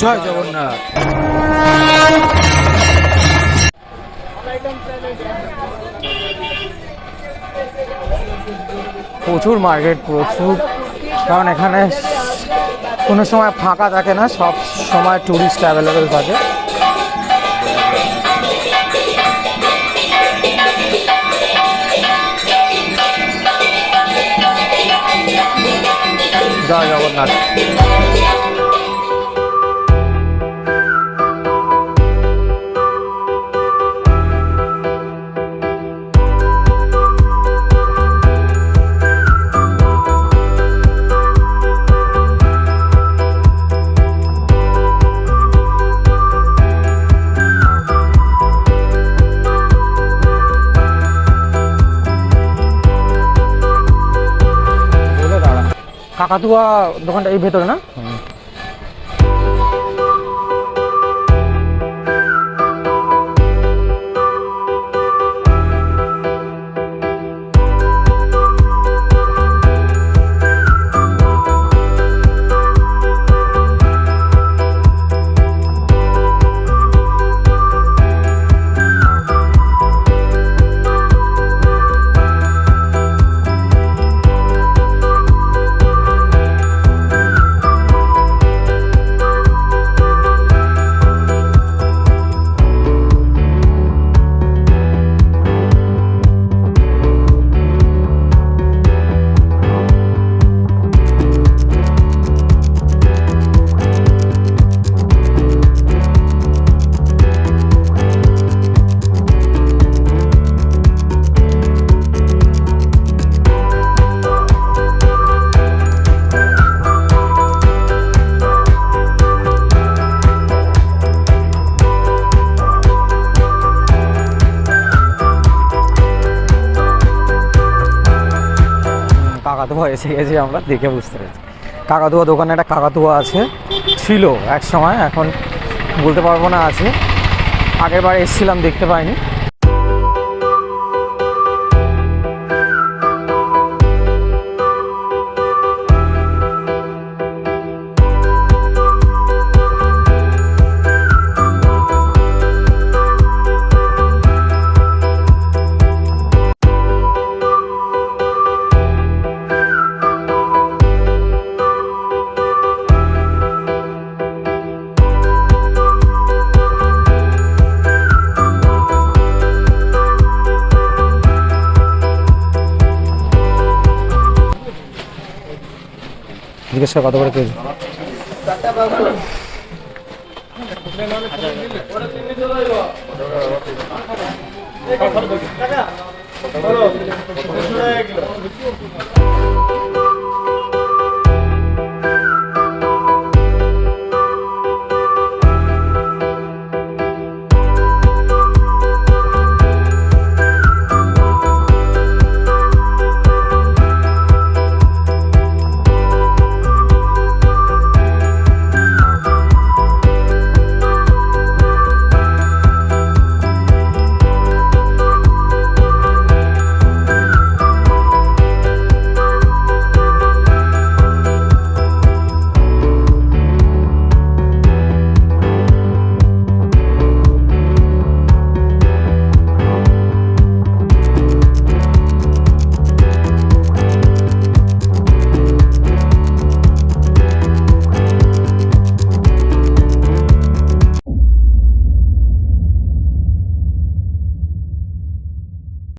জয় জগন্নাথ। প্রচুর মার্কেট, প্রচুর, কারণ এখানে কোনো সময় ফাঁকা থাকে না, সব সময় টুরিস্ট অ্যাভেলেবেল থাকে। জয় জগন্নাথ। কাকাতুয়া দোকানটা এই ভেতরে না? কাকাতুয়া এসে গেছি আমরা, দেখে বুঝতে পেরেছি। কাকাতুয়া দোকানে একটা কাকাতুয়া আছে, ছিল এক সময়, এখন বলতে পারবো না আছে। আগের বার এসেছিলাম, দেখতে পাইনি। জিজ্ঞেস কত করে কেজি?